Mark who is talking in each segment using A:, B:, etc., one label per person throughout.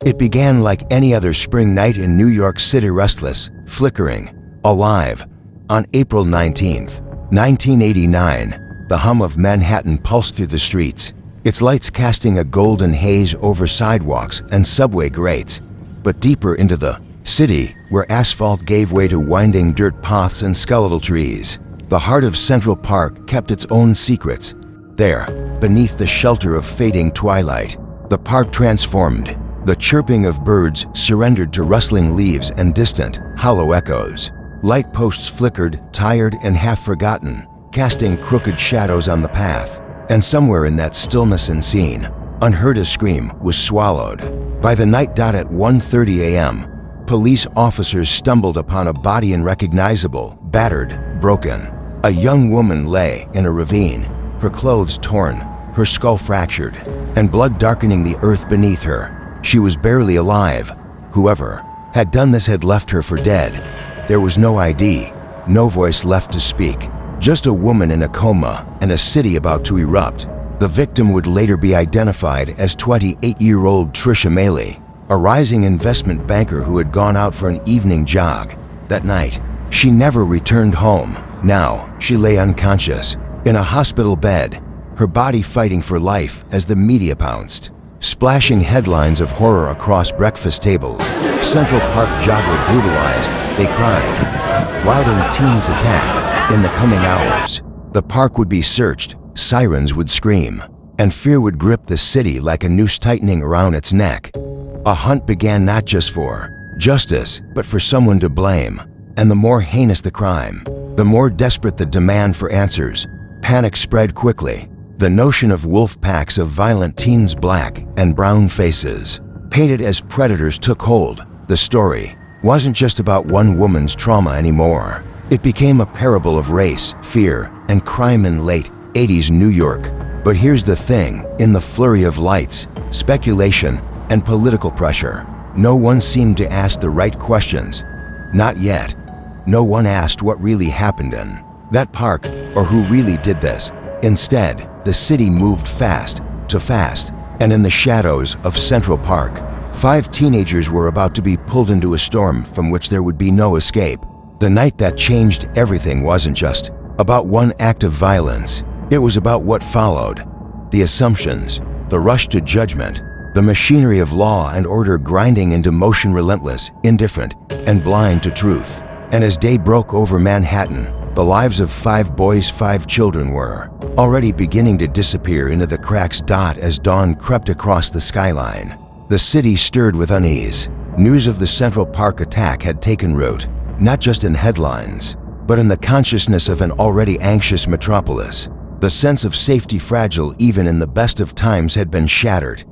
A: It began like any other spring night in New York City, restless, flickering, alive. On April 19th, 1989, the hum of Manhattan pulsed through the streets, its lights casting a golden haze over sidewalks and subway grates. But deeper into the city, where asphalt gave way to winding dirt paths and skeletal trees, the heart of Central Park kept its own secrets. There, beneath the shelter of fading twilight, the park transformed. The chirping of birds surrendered to rustling leaves and distant, hollow echoes. Light posts flickered, tired and half-forgotten, casting crooked shadows on the path. And somewhere in that stillness and scene, unheard a scream was swallowed. By the night dot at 1:30 a.m., police officers stumbled upon a body unrecognizable, battered, broken. A young woman lay in a ravine, her clothes torn, her skull fractured, and blood darkening the earth beneath her. She was barely alive. Whoever had done this had left her for dead. There was no ID, no voice left to speak, just a woman in a coma and a city about to erupt. The victim would later be identified as 28-year-old Trisha Maley, a rising investment banker who had gone out for an evening jog. That night, she never returned home. Now, she lay unconscious, in a hospital bed, her body fighting for life as the media pounced. Splashing headlines of horror across breakfast tables. Central Park jogger brutalized, they cried. Wilding teens attack. In the coming hours, the park would be searched, sirens would scream, and fear would grip the city like a noose tightening around its neck. A hunt began not just for justice, but for someone to blame. And the more heinous the crime, the more desperate the demand for answers. Panic spread quickly. The notion of wolf packs of violent teens, black and brown faces, painted as predators, took hold. The story wasn't just about one woman's trauma anymore. It became a parable of race, fear, and crime in late 80s New York. But here's the thing, in the flurry of lights, speculation, and political pressure, no one seemed to ask the right questions. Not yet. No one asked what really happened in that park, or who really did this. Instead, the city moved fast, and in the shadows of Central Park, 5 teenagers were about to be pulled into a storm from which there would be no escape. The night that changed everything wasn't just about one act of violence. It was about what followed. The assumptions, the rush to judgment, the machinery of law and order grinding into motion, relentless, indifferent, and blind to truth. And as day broke over Manhattan, the lives of 5 boys, 5 children were already beginning to disappear into the cracks. As dawn crept across the skyline, the city stirred with unease. News of the Central Park attack had taken root, not just in headlines, but in the consciousness of an already anxious metropolis. The sense of safety, fragile even in the best of times, had been shattered.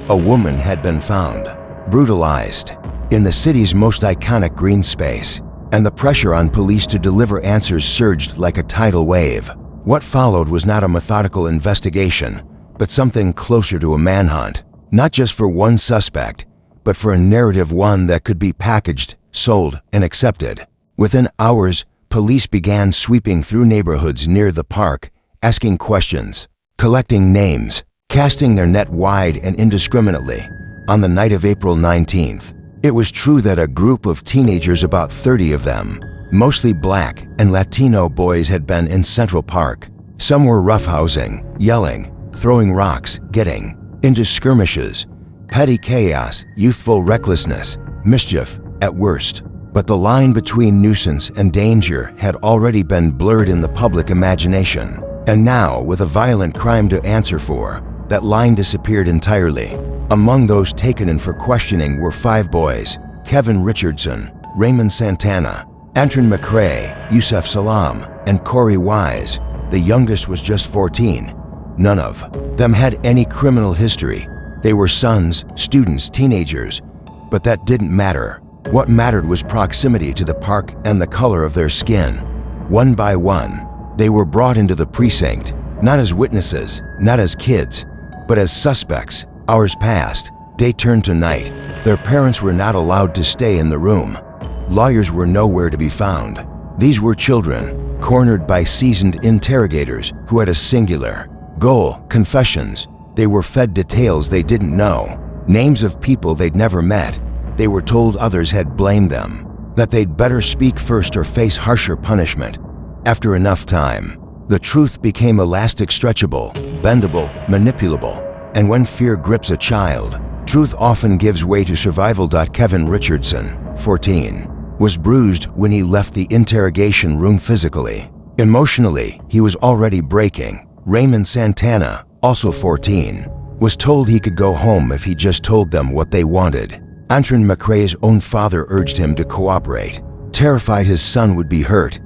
A: A woman had been found, brutalized, in the city's most iconic green space, and the pressure on police to deliver answers surged like a tidal wave. What followed was not a methodical investigation, but something closer to a manhunt, not just for one suspect, but for a narrative, one that could be packaged, sold, and accepted. Within hours, police began sweeping through neighborhoods near the park, asking questions, collecting names, casting their net wide and indiscriminately. On the night of April 19th, it was true that a group of teenagers, about 30 of them, mostly black and Latino boys, had been in Central Park. Some were roughhousing, yelling, throwing rocks, getting into skirmishes, petty chaos, youthful recklessness, mischief at worst. But the line between nuisance and danger had already been blurred in the public imagination. And now, with a violent crime to answer for, that line disappeared entirely. Among those taken in for questioning were 5 boys: Kevin Richardson, Raymond Santana, Antron McCrae, Yusef Salam, and Corey Wise. The youngest was just 14. None of them had any criminal history. They were sons, students, teenagers. But that didn't matter. What mattered was proximity to the park and the color of their skin. One by one, they were brought into the precinct, not as witnesses, not as kids, but as suspects. Hours passed. Day turned to night. Their parents were not allowed to stay in the room. Lawyers were nowhere to be found. These were children, cornered by seasoned interrogators who had a singular goal: confessions. They were fed details they didn't know, names of people they'd never met. They were told others had blamed them, that they'd better speak first or face harsher punishment. After enough time, the truth became elastic, stretchable, bendable, manipulable, and when fear grips a child, truth often gives way to survival. Kevin Richardson, 14, was bruised when he left the interrogation room physically. Emotionally, he was already breaking. Raymond Santana, also 14, was told he could go home if he just told them what they wanted. Antron McCrae's own father urged him to cooperate, terrified his son would be hurt.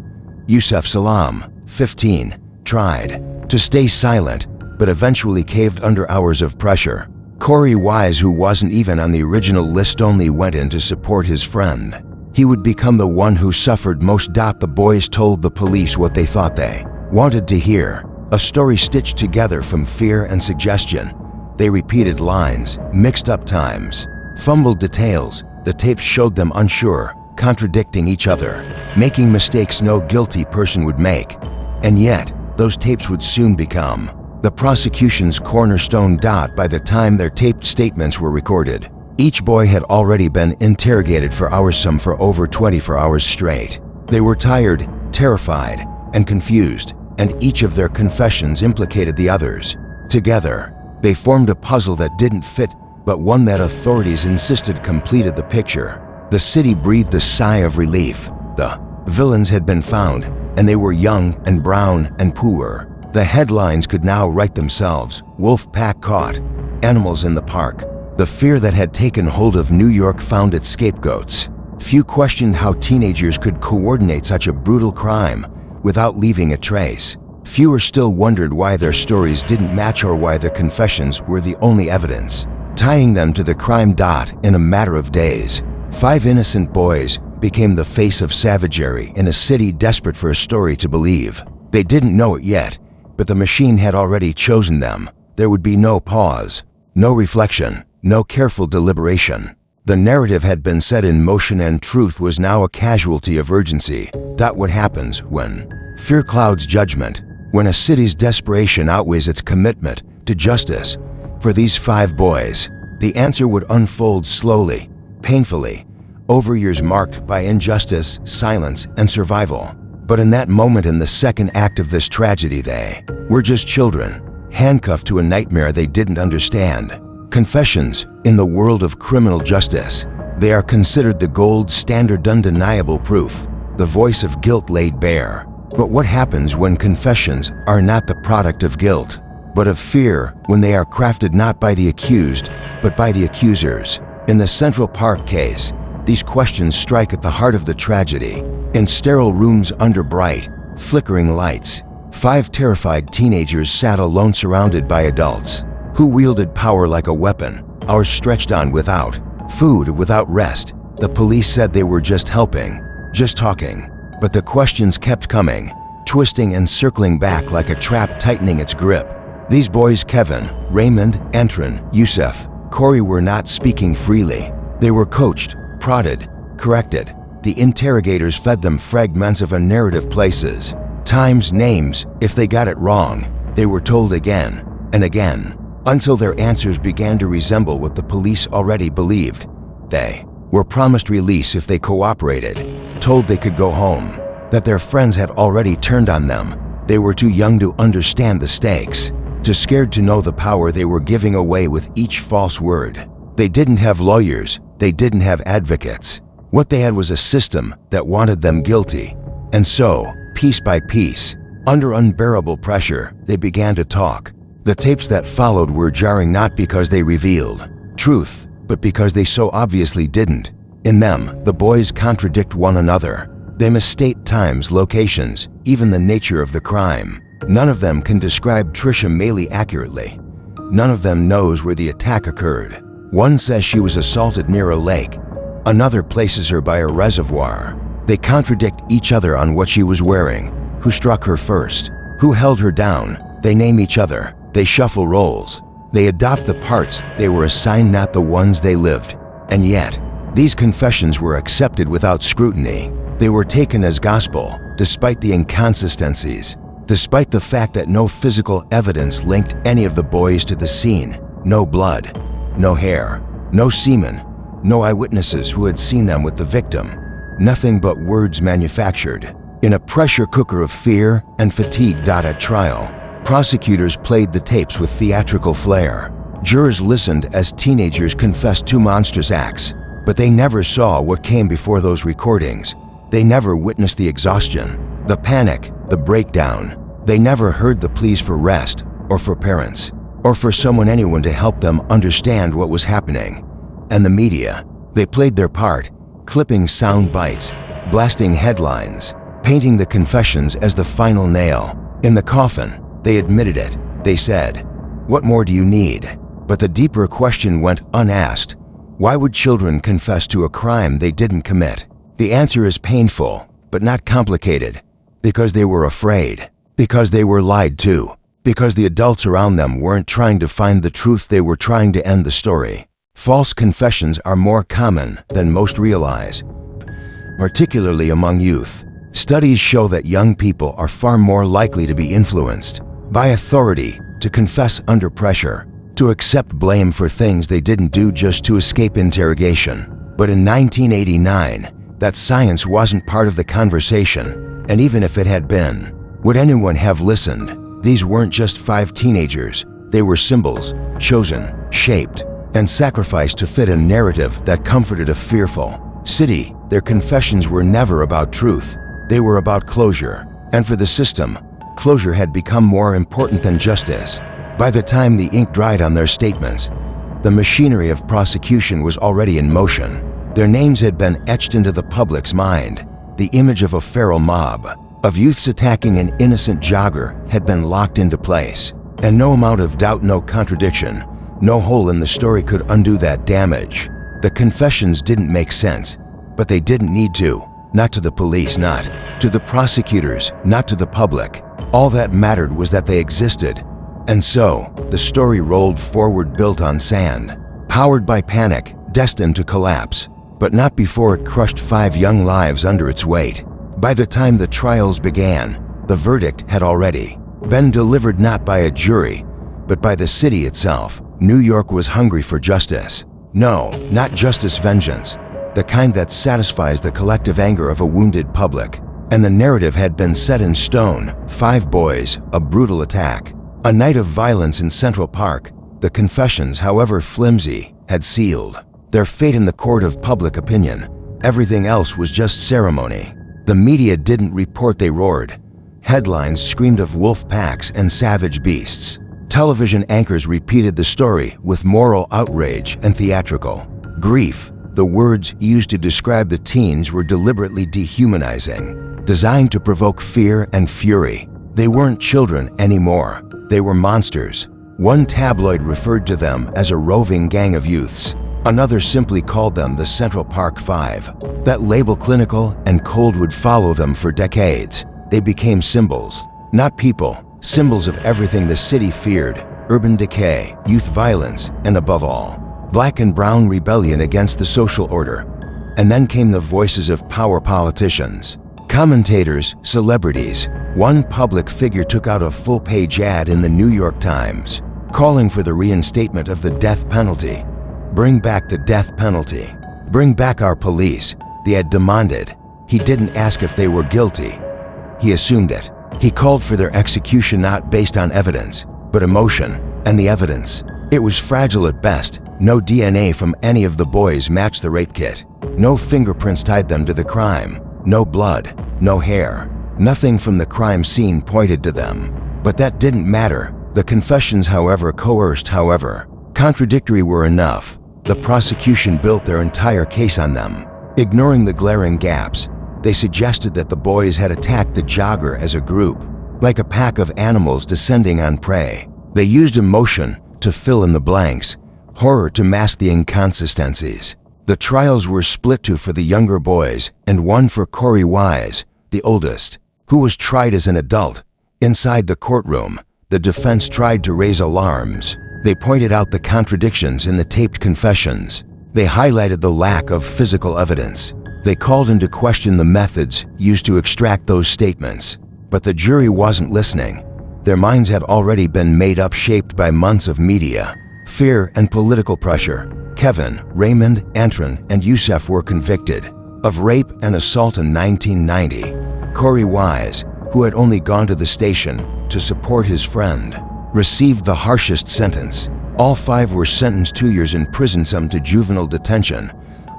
A: Yusef Salam, 15, tried to stay silent, but eventually caved under hours of pressure. Corey Wise, who wasn't even on the original list, only went in to support his friend. He would become the one who suffered most. The boys told the police what they thought they wanted to hear, a story stitched together from fear and suggestion. They repeated lines, mixed up times, fumbled details. The tapes showed them unsure, contradicting each other, making mistakes no guilty person would make. And yet, those tapes would soon become the prosecution's cornerstone. By the time their taped statements were recorded, each boy had already been interrogated for hours, some for over 24 hours straight. They were tired, terrified, and confused, and each of their confessions implicated the others. Together, they formed a puzzle that didn't fit, but one that authorities insisted completed the picture. The city breathed a sigh of relief. The villains had been found, and they were young and brown and poor. The headlines could now write themselves: Wolf Pack Caught, Animals in the Park. The fear that had taken hold of New York found its scapegoats. Few questioned how teenagers could coordinate such a brutal crime without leaving a trace. Fewer still wondered why their stories didn't match or why the confessions were the only evidence tying them to the crime. In a matter of days, 5 innocent boys became the face of savagery in a city desperate for a story to believe. They didn't know it yet, but the machine had already chosen them. There would be no pause, no reflection, no careful deliberation. The narrative had been set in motion, and truth was now a casualty of urgency. What happens when fear clouds judgment, when a city's desperation outweighs its commitment to justice? For these 5 boys, the answer would unfold slowly, painfully, over years marked by injustice, silence, and survival. But in that moment, in the second act of this tragedy, they were just children, handcuffed to a nightmare they didn't understand. Confessions, in the world of criminal justice, they are considered the gold standard, undeniable proof, the voice of guilt laid bare. But what happens when confessions are not the product of guilt, but of fear, when they are crafted not by the accused, but by the accusers? In the Central Park case, these questions strike at the heart of the tragedy. In sterile rooms under bright, flickering lights, 5 terrified teenagers sat alone, surrounded by adults who wielded power like a weapon, hours stretched on without food, without rest. The police said they were just helping, just talking. But the questions kept coming, twisting and circling back like a trap tightening its grip. These boys, Kevin, Raymond, Antron, Yusef, Corey, were not speaking freely. They were coached, prodded, corrected. The interrogators fed them fragments of a narrative, places, times, names. If they got it wrong, they were told again and again, until their answers began to resemble what the police already believed. They were promised release if they cooperated, told they could go home, that their friends had already turned on them. They were too young to understand the stakes, too scared to know the power they were giving away with each false word. They didn't have lawyers, they didn't have advocates. What they had was a system that wanted them guilty. And so, piece by piece, under unbearable pressure, they began to talk. The tapes that followed were jarring, not because they revealed truth, but because they so obviously didn't. In them, the boys contradict one another. They misstate times, locations, even the nature of the crime. None of them can describe Trisha Maley accurately. None of them knows where the attack occurred. One says she was assaulted near a lake. Another places her by a reservoir. They contradict each other on what she was wearing, who struck her first, who held her down. They name each other. They shuffle roles. They adopt the parts they were assigned, not the ones they lived. And yet, these confessions were accepted without scrutiny. They were taken as gospel, despite the inconsistencies, despite the fact that no physical evidence linked any of the boys to the scene. No blood, no hair, no semen, no eyewitnesses who had seen them with the victim. Nothing but words manufactured in a pressure cooker of fear and fatigue. At trial, prosecutors played the tapes with theatrical flair. Jurors listened as teenagers confessed to monstrous acts, but they never saw what came before those recordings. They never witnessed the exhaustion, the panic, the breakdown. They never heard the pleas for rest, or for parents, or for anyone to help them understand what was happening. And the media, they played their part, clipping sound bites, blasting headlines, painting the confessions as the final nail in the coffin. They admitted it. They said, "What more do you need?" But the deeper question went unasked. Why would children confess to a crime they didn't commit? The answer is painful, but not complicated. Because they were afraid. Because they were lied to. Because the adults around them weren't trying to find the truth, they were trying to end the story. False confessions are more common than most realize, particularly among youth. Studies show that young people are far more likely to be influenced by authority, to confess under pressure, to accept blame for things they didn't do just to escape interrogation. But in 1989, that science wasn't part of the conversation, and even if it had been, would anyone have listened? These weren't just 5 teenagers. They were symbols, chosen, shaped, and sacrificed to fit a narrative that comforted a fearful city. Their confessions were never about truth. They were about closure. And for the system, closure had become more important than justice. By the time the ink dried on their statements, the machinery of prosecution was already in motion. Their names had been etched into the public's mind. The image of a feral mob, of youths attacking an innocent jogger, had been locked into place. And no amount of doubt, no contradiction, no hole in the story could undo that damage. The confessions didn't make sense, but they didn't need to. Not to the police, not to the prosecutors, not to the public. All that mattered was that they existed. And so, the story rolled forward, built on sand, powered by panic, destined to collapse, but not before it crushed 5 young lives under its weight. By the time the trials began, the verdict had already been delivered, not by a jury, but by the city itself. New York was hungry for justice. No, not justice, vengeance, the kind that satisfies the collective anger of a wounded public. And the narrative had been set in stone. 5 boys, a brutal attack, a night of violence in Central Park. The confessions, however flimsy, had sealed their fate in the court of public opinion. Everything else was just ceremony. The media didn't report, they roared. Headlines screamed of wolf packs and savage beasts. Television anchors repeated the story with moral outrage and theatrical grief. The words used to describe the teens were deliberately dehumanizing, designed to provoke fear and fury. They weren't children anymore. They were monsters. One tabloid referred to them as a roving gang of youths. Another simply called them the Central Park 5. That label, clinical and cold, would follow them for decades. They became symbols, not people. Symbols of everything the city feared: urban decay, youth violence, and above all, black and brown rebellion against the social order. And then came the voices of power: politicians, commentators, celebrities. One public figure took out a full-page ad in the New York Times, calling for the reinstatement of the death penalty. Bring back the death penalty. Bring back our police, the ad demanded. He didn't ask if they were guilty. He assumed it. He called for their execution, not based on evidence, but emotion. And the evidence, it was fragile at best. No DNA from any of the boys matched the rape kit. No fingerprints tied them to the crime. No blood, no hair. Nothing from the crime scene pointed to them. But that didn't matter. The confessions, however coerced, however contradictory, were enough. The prosecution built their entire case on them. Ignoring the glaring gaps, they suggested that the boys had attacked the jogger as a group, like a pack of animals descending on prey. They used emotion to fill in the blanks, horror to mask the inconsistencies. The trials were split, 2 for the younger boys and 1 for Corey Wise, the oldest, who was tried as an adult. Inside the courtroom, the defense tried to raise alarms. They pointed out the contradictions in the taped confessions. They highlighted the lack of physical evidence. They called into question the methods used to extract those statements. But the jury wasn't listening. Their minds had already been made up, shaped by months of media, Fear and political pressure. Kevin, Raymond, Antron, and Yusef were convicted of rape and assault in 1990. Corey Wise, who had only gone to the station to support his friend, received the harshest sentence. All 5 were sentenced 2 years in prison, some to juvenile detention,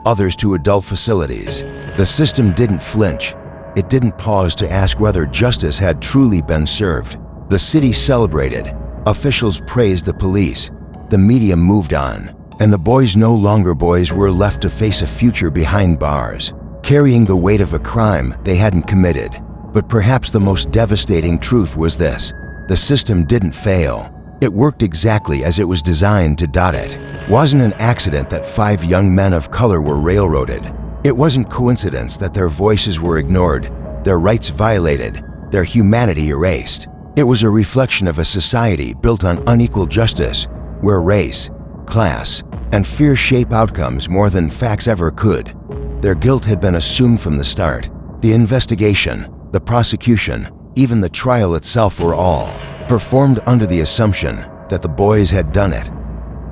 A: others to adult facilities. The system didn't flinch. It didn't pause to ask whether justice had truly been served. The city celebrated. Officials praised the police. The media moved on. And the boys, no longer boys, were left to face a future behind bars, carrying the weight of a crime they hadn't committed. But perhaps the most devastating truth was this: the system didn't fail. It worked exactly as it was designed to. It wasn't an accident that 5 young men of color were railroaded. It wasn't coincidence that their voices were ignored, their rights violated, their humanity erased. It was a reflection of a society built on unequal justice, where race, class, and fear shape outcomes more than facts ever could. Their guilt had been assumed from the start. The investigation, the prosecution, even the trial itself were all performed under the assumption that the boys had done it.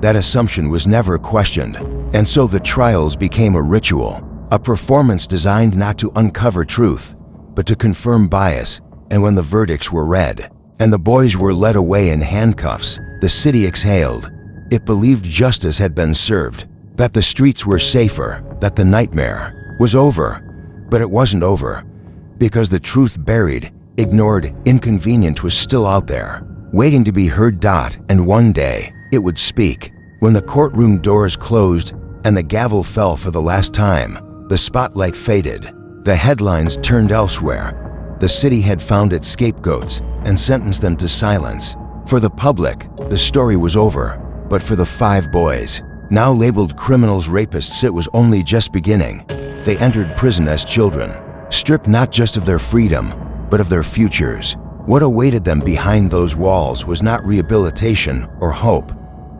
A: That assumption was never questioned, and so the trials became a ritual, a performance designed not to uncover truth, but to confirm bias. And when the verdicts were read, and the boys were led away in handcuffs, the city exhaled. It believed justice had been served, that the streets were safer, that the nightmare was over. But it wasn't over, because the truth, buried, ignored, inconvenient, was still out there, waiting to be heard. And one day, it would speak. When the courtroom doors closed and the gavel fell for the last time, the spotlight faded. The headlines turned elsewhere. The city had found its scapegoats and sentenced them to silence. For the public, the story was over. But for the 5 boys, now labeled criminals, rapists, it was only just beginning. They entered prison as children, stripped not just of their freedom, but of their futures. What awaited them behind those walls was not rehabilitation or hope.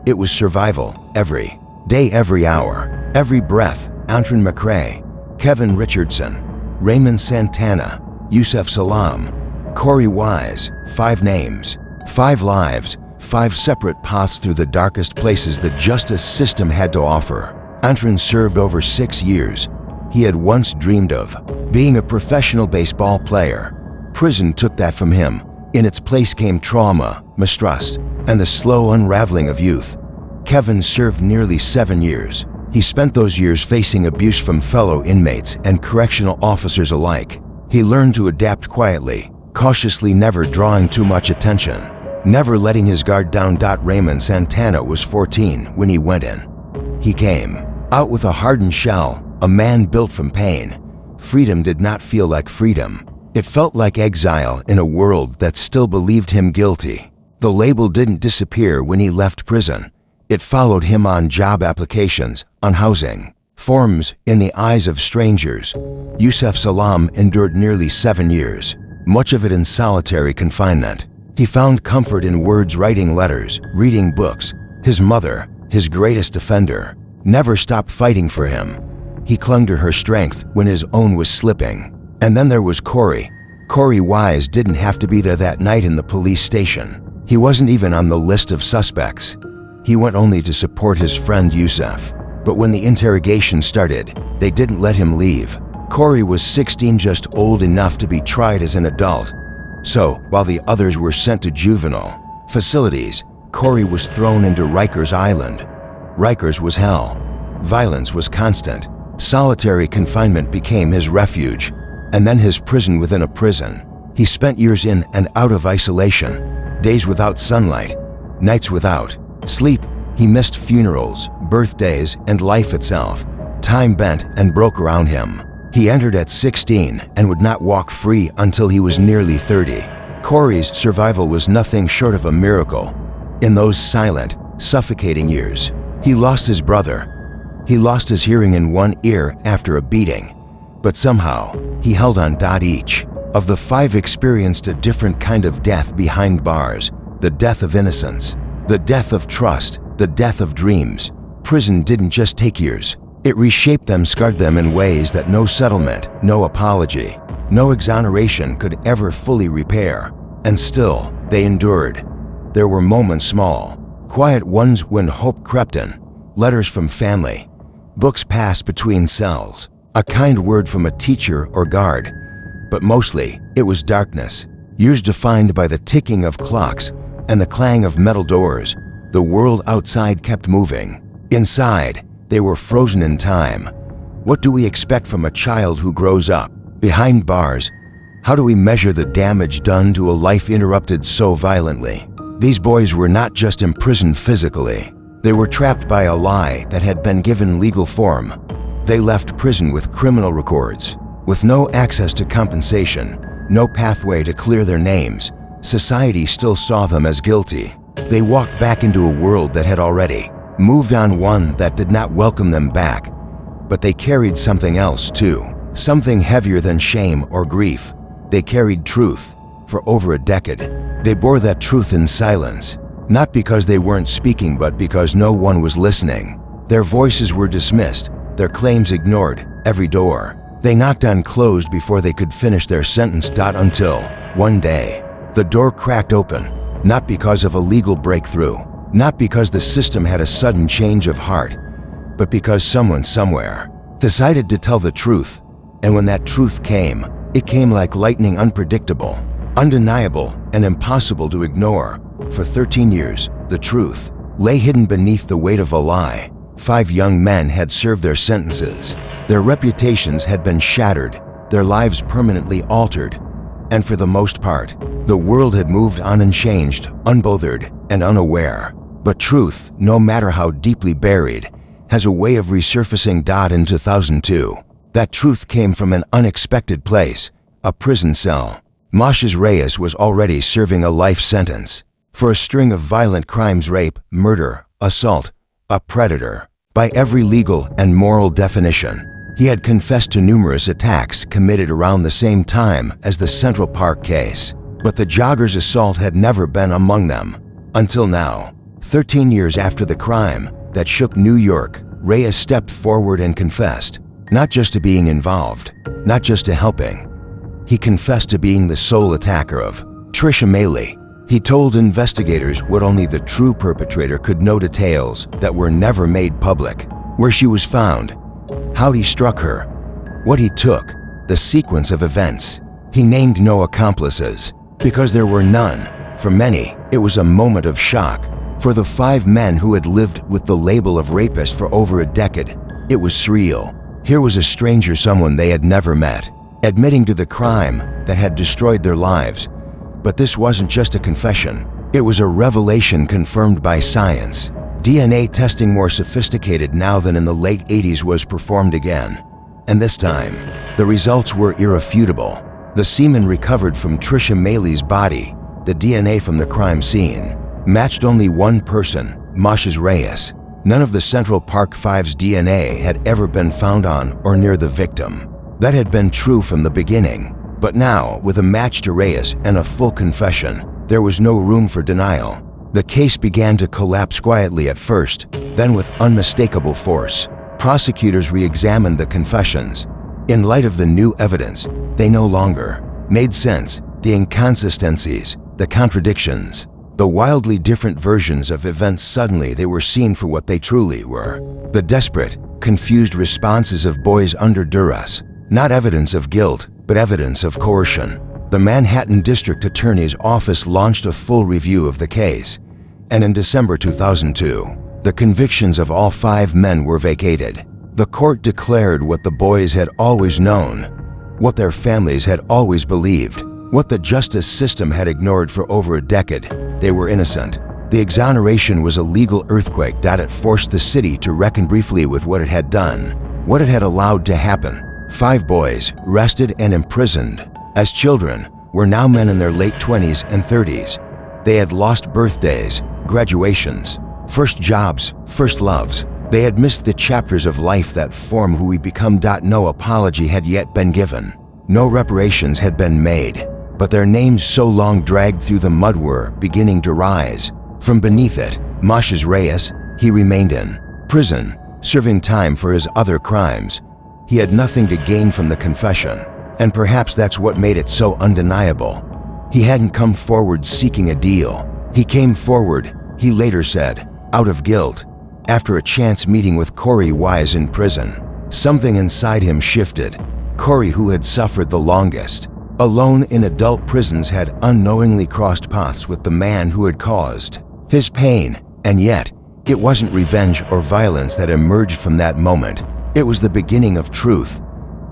A: It was survival, every day, every hour, every breath. Antron McCrae, Kevin Richardson, Raymond Santana, Yusef Salam, Corey Wise. 5 names, 5 lives, 5 separate paths through the darkest places the justice system had to offer. Antron served over 6 years. He had once dreamed of being a professional baseball player. Prison took that from him. In its place came trauma, mistrust, and the slow unraveling of youth. Kevin served nearly 7 years. He spent those years facing abuse from fellow inmates and correctional officers alike. He learned to adapt quietly, cautiously, never drawing too much attention, never letting his guard down. Raymond Santana was 14 when he went in. He came out with a hardened shell, a man built from pain. Freedom did not feel like freedom. It felt like exile in a world that still believed him guilty. The label didn't disappear when he left prison. It followed him on job applications, on housing forms, in the eyes of strangers. Yusef Salam endured nearly 7 years, much of it in solitary confinement. He found comfort in words, writing letters, reading books. His mother, his greatest defender, never stopped fighting for him. He clung to her strength when his own was slipping. And then there was Corey. Corey Wise didn't have to be there that night in the police station. He wasn't even on the list of suspects. He went only to support his friend Yusef. But when the interrogation started, they didn't let him leave. Corey was 16, just old enough to be tried as an adult. So, while the others were sent to juvenile facilities, Corey was thrown into Rikers Island. Rikers was hell. Violence was constant. Solitary confinement became his refuge, and then his prison within a prison. He spent years in and out of isolation, days without sunlight, nights without sleep. He missed funerals, birthdays, and life itself. Time bent and broke around him. He entered at 16 and would not walk free until he was nearly 30. Corey's survival was nothing short of a miracle. In those silent, suffocating years, he lost his brother. He lost his hearing in one ear after a beating. But somehow, he held on. Each of the 5 experienced a different kind of death behind bars. The death of innocence, the death of trust, the death of dreams. Prison didn't just take years. It reshaped them, scarred them in ways that no settlement, no apology, no exoneration could ever fully repair. And still, they endured. There were moments, small, quiet ones when hope crept in, letters from family, books passed between cells, a kind word from a teacher or guard. But mostly, it was darkness, years defined by the ticking of clocks and the clang of metal doors. The world outside kept moving. Inside, they were frozen in time. What do we expect from a child who grows up behind bars? How do we measure the damage done to a life interrupted so violently? These boys were not just imprisoned physically. They were trapped by a lie that had been given legal form. They left prison with criminal records, with no access to compensation, no pathway to clear their names. Society still saw them as guilty. They walked back into a world that had already moved on, one that did not welcome them back. But they carried something else too, something heavier than shame or grief. They carried truth. For over a decade, they bore that truth in silence, not because they weren't speaking, but because no one was listening. Their voices were dismissed, their claims ignored. Every door they knocked on closed before they could finish their sentence. Until one day, the door cracked open, not because of a legal breakthrough, not because the system had a sudden change of heart, but because someone somewhere decided to tell the truth. And when that truth came, it came like lightning, unpredictable, undeniable, and impossible to ignore. For 13 years, the truth lay hidden beneath the weight of a lie. 5 young men had served their sentences. Their reputations had been shattered, their lives permanently altered, and for the most part, the world had moved on unchanged, unbothered, and unaware. But truth, no matter how deeply buried, has a way of resurfacing. In 2002, that truth came from an unexpected place, a prison cell. Moshe Reyes was already serving a life sentence for a string of violent crimes: rape, murder, assault, a predator. By every legal and moral definition, he had confessed to numerous attacks committed around the same time as the Central Park case. But the jogger's assault had never been among them. Until now, 13 years after the crime that shook New York, Reyes stepped forward and confessed, not just to being involved, not just to helping. He confessed to being the sole attacker of Trisha Meili. He told investigators what only the true perpetrator could know: details that were never made public. Where she was found, how he struck her, what he took, the sequence of events. He named no accomplices, because there were none. For many, it was a moment of shock. For the 5 men who had lived with the label of rapist for over a decade, it was surreal. Here was a stranger, someone they had never met, admitting to the crime that had destroyed their lives. But this wasn't just a confession. It was a revelation confirmed by science. DNA testing, more sophisticated now than in the late 80s, was performed again. And this time, the results were irrefutable. The semen recovered from Trisha Meili's body, the DNA from the crime scene, matched only one person, Moshe Reyes. None of the Central Park Five's DNA had ever been found on or near the victim. That had been true from the beginning. But now, with a match to Reyes and a full confession, there was no room for denial. The case began to collapse quietly at first, then with unmistakable force. Prosecutors re-examined the confessions. In light of the new evidence, they no longer made sense. The inconsistencies, the contradictions, the wildly different versions of events, suddenly they were seen for what they truly were: the desperate, confused responses of boys under duress. Not evidence of guilt, but evidence of coercion. The Manhattan District Attorney's Office launched a full review of the case, and in December 2002, the convictions of all 5 men were vacated. The court declared what the boys had always known, what their families had always believed, what the justice system had ignored for over a decade: they were innocent. The exoneration was a legal earthquake. It forced the city to reckon briefly with what it had done, what it had allowed to happen. 5 boys, arrested and imprisoned as children, were now men in their late 20s and 30s. They had lost birthdays, graduations, first jobs, first loves. They had missed the chapters of life that form who we become. No apology had yet been given. No reparations had been made. But their names, so long dragged through the mud, were beginning to rise. From beneath it, Moshe Reyes, he remained in prison, serving time for his other crimes. He had nothing to gain from the confession, and perhaps that's what made it so undeniable. He hadn't come forward seeking a deal. He came forward He later said, out of guilt, after a chance meeting with Corey Wise in prison. Something inside him shifted. Corey, who had suffered the longest, alone in adult prisons, had unknowingly crossed paths with the man who had caused his pain. And yet, it wasn't revenge or violence that emerged from that moment. It was the beginning of truth.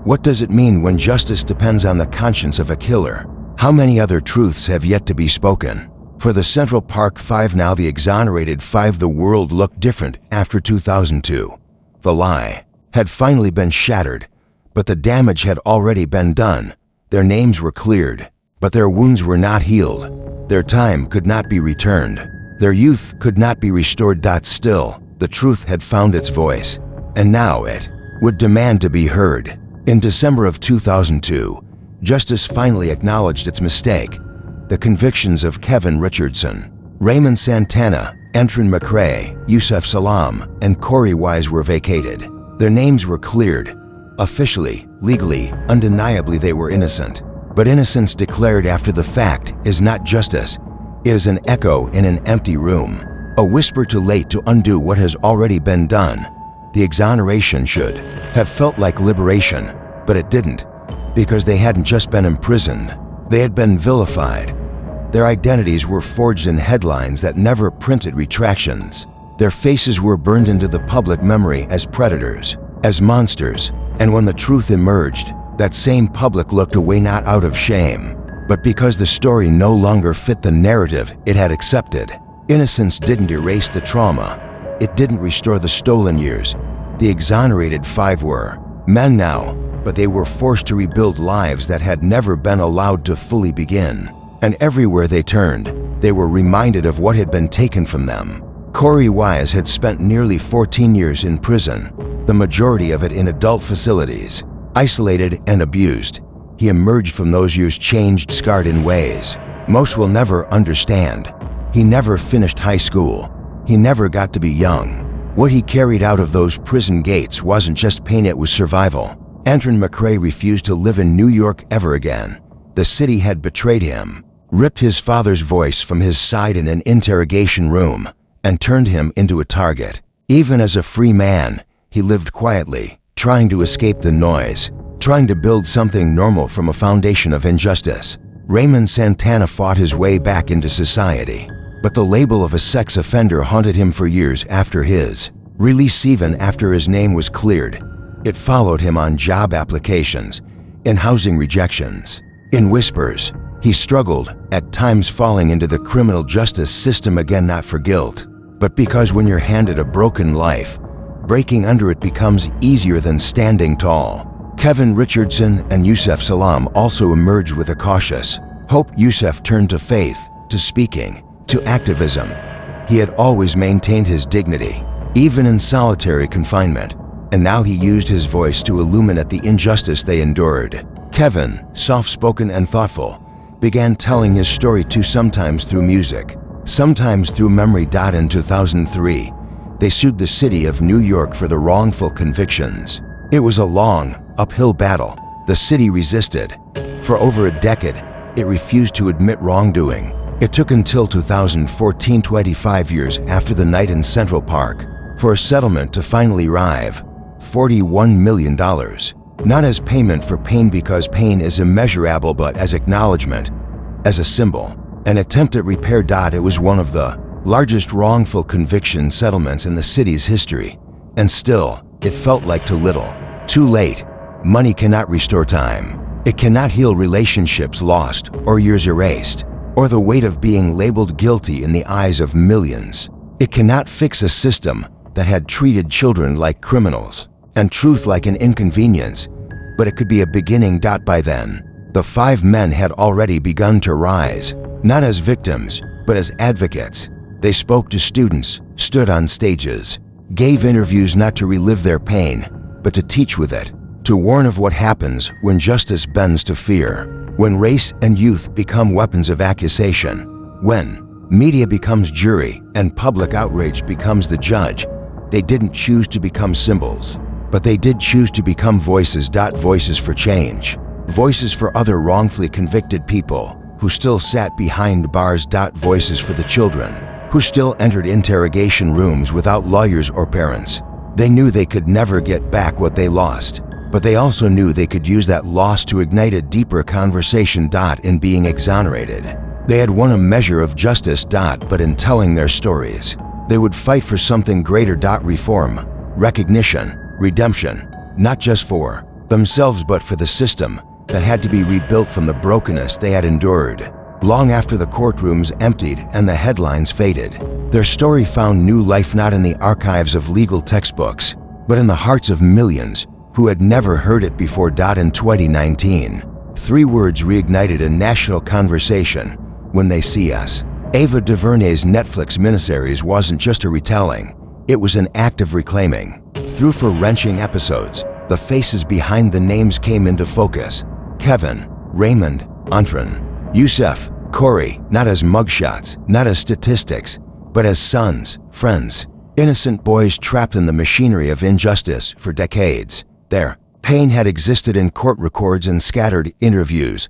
A: What does it mean when justice depends on the conscience of a killer? How many other truths have yet to be spoken? For the Central Park Five, now the exonerated five, the world looked different after 2002. The lie had finally been shattered, but the damage had already been done. Their names were cleared, but their wounds were not healed. Their time could not be returned. Their youth could not be restored. Still, the truth had found its voice, and now it would demand to be heard. In December of 2002, justice finally acknowledged its mistake. The convictions of Kevin Richardson, Raymond Santana, Antron McCray, Yusef Salaam, and Corey Wise were vacated. Their names were cleared. Officially, legally, undeniably, they were innocent. But innocence declared after the fact is not justice. It is an echo in an empty room, a whisper too late to undo what has already been done. The exoneration should have felt like liberation, but it didn't, because they hadn't just been imprisoned, they had been vilified. Their identities were forged in headlines that never printed retractions. Their faces were burned into the public memory as predators, as monsters, and when the truth emerged, that same public looked away, not out of shame, but because the story no longer fit the narrative it had accepted. Innocence didn't erase the trauma. It didn't restore the stolen years. The exonerated five were men now, but they were forced to rebuild lives that had never been allowed to fully begin. And everywhere they turned, they were reminded of what had been taken from them. Corey Wise had spent nearly 14 years in prison, the majority of it in adult facilities. Isolated and abused, he emerged from those years changed, scarred in ways most will never understand. He never finished high school. He never got to be young. What he carried out of those prison gates wasn't just pain, it was survival. Antron McCray refused to live in New York ever again. The city had betrayed him, ripped his father's voice from his side in an interrogation room, and turned him into a target. Even as a free man, he lived quietly, trying to escape the noise, trying to build something normal from a foundation of injustice. Raymond Santana fought his way back into society, but the label of a sex offender haunted him for years after his release. Even after his name was cleared, it followed him on job applications, in housing rejections, in whispers. He struggled, at times falling into the criminal justice system again, not for guilt, but because when you're handed a broken life, breaking under it becomes easier than standing tall. Kevin Richardson and Yusef Salaam also emerged with a cautious hope. Yusef turned to faith, to speaking, to activism. He had always maintained his dignity, even in solitary confinement, and now he used his voice to illuminate the injustice they endured. Kevin, soft-spoken and thoughtful, began telling his story too, sometimes through music, sometimes through memory. In 2003, they sued the city of New York for the wrongful convictions. It was a long, uphill battle. The city resisted. For over a decade, it refused to admit wrongdoing. It took until 2014, 25 years after the night in Central Park, for a settlement to finally arrive. $41 million. Not as payment for pain, because pain is immeasurable, but as acknowledgement, as a symbol, an attempt at repair. It was one of the largest wrongful conviction settlements in the city's history, and still, it felt like too little. Too late. Money cannot restore time. It cannot heal relationships lost or years erased, or the weight of being labeled guilty in the eyes of millions. It cannot fix a system that had treated children like criminals and truth like an inconvenience, but it could be a beginning. By then, the five men had already begun to rise, not as victims, but as advocates. They spoke to students, stood on stages, gave interviews, not to relive their pain, but to teach with it, to warn of what happens when justice bends to fear, when race and youth become weapons of accusation, when media becomes jury and public outrage becomes the judge. They didn't choose to become symbols, but they did choose to become voices. Voices for change, voices for other wrongfully convicted people who still sat behind bars. Voices for the children who still entered interrogation rooms without lawyers or parents. They knew they could never get back what they lost, but they also knew they could use that loss to ignite a deeper conversation. In being exonerated, they had won a measure of justice. But in telling their stories, they would fight for something greater. Reform, recognition, redemption, not just for themselves but for the system that had to be rebuilt from the brokenness they had endured. Long after the courtrooms emptied and the headlines faded, their story found new life not in the archives of legal textbooks, but in the hearts of millions who had never heard it before. In 2019, 3 words reignited a national conversation: when they see us. Ava DuVernay's Netflix miniseries wasn't just a retelling, it was an act of reclaiming. Through 4 wrenching episodes, the faces behind the names came into focus: Kevin, Raymond, Antron, Yusef, Corey, not as mugshots, not as statistics, but as sons, friends, innocent boys trapped in the machinery of injustice for decades. Their pain had existed in court records and scattered interviews,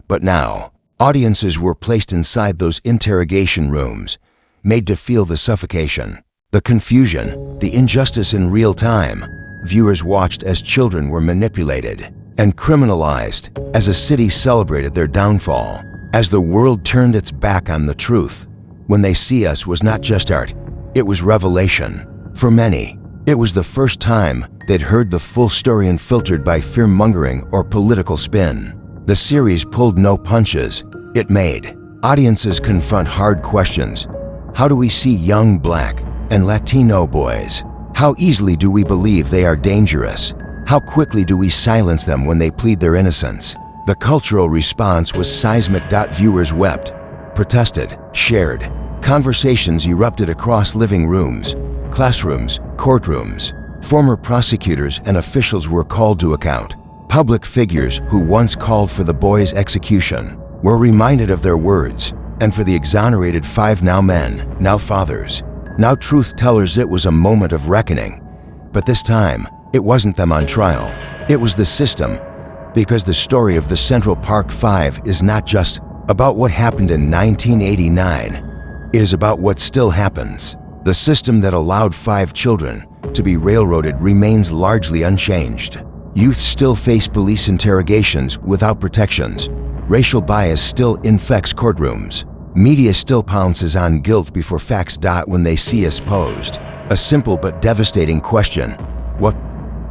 A: but now, audiences were placed inside those interrogation rooms, made to feel the suffocation, the confusion, the injustice in real time. Viewers watched as children were manipulated and criminalized, as a city celebrated their downfall, as the world turned its back on the truth. When They See Us was not just art, it was revelation. For many, it was the first time they'd heard the full story unfiltered by fear-mongering or political spin. The series pulled no punches. It made audiences confront hard questions. How do we see young Black and Latino boys? How easily do we believe they are dangerous? How quickly do we silence them when they plead their innocence? The cultural response was seismic. Viewers wept, protested, shared. Conversations erupted across living rooms, classrooms, courtrooms. Former prosecutors and officials were called to account. Public figures who once called for the boys' execution were reminded of their words, and for the exonerated 5 now men, now fathers, now truth tellers, it was a moment of reckoning. But this time, it wasn't them on trial, it was the system, because the story of the Central Park 5 is not just about what happened in 1989, it is about what still happens. The system that allowed 5 children to be railroaded remains largely unchanged. Youth still face police interrogations without protections. Racial bias still infects courtrooms. Media still pounces on guilt before facts. When They See Us posed a simple but devastating question: what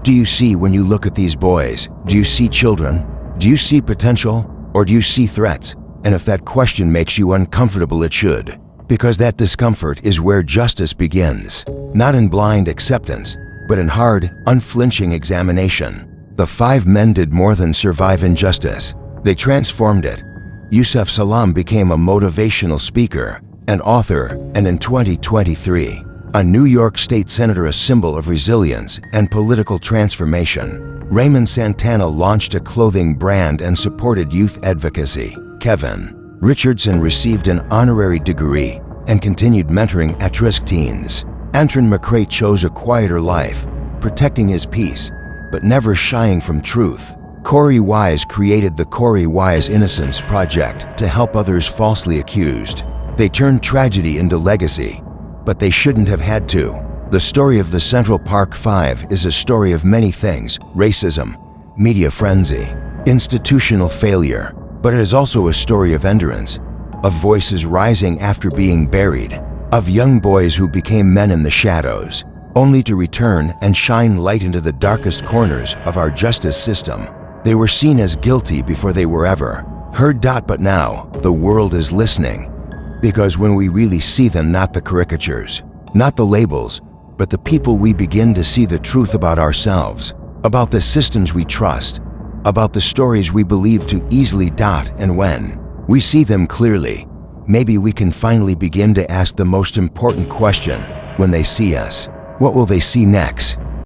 A: do you see when you look at these boys? Do you see children? Do you see potential? Or do you see threats? And if that question makes you uncomfortable, it should. Because that discomfort is where justice begins. Not in blind acceptance, but in hard, unflinching examination. The 5 men did more than survive injustice. They transformed it. Yusef Salaam became a motivational speaker, an author, and in 2023, a New York State Senator, a symbol of resilience and political transformation. Raymond Santana launched a clothing brand and supported youth advocacy. Kevin Richardson received an honorary degree and continued mentoring at-risk teens. Antron McCray chose a quieter life, protecting his peace, but never shying from truth. Corey Wise created the Corey Wise Innocence Project to help others falsely accused. They turned tragedy into legacy, but they shouldn't have had to. The story of the Central Park 5 is a story of many things: racism, media frenzy, institutional failure, but it is also a story of endurance, of voices rising after being buried, of young boys who became men in the shadows, only to return and shine light into the darkest corners of our justice system. They were seen as guilty before they were ever heard. But now, the world is listening, because when we really see them, not the caricatures, not the labels, but the people, we begin to see the truth about ourselves, about the systems we trust, about the stories we believe too easily. And when we see them clearly, maybe we can finally begin to ask the most important question: when they see us, what will they see next?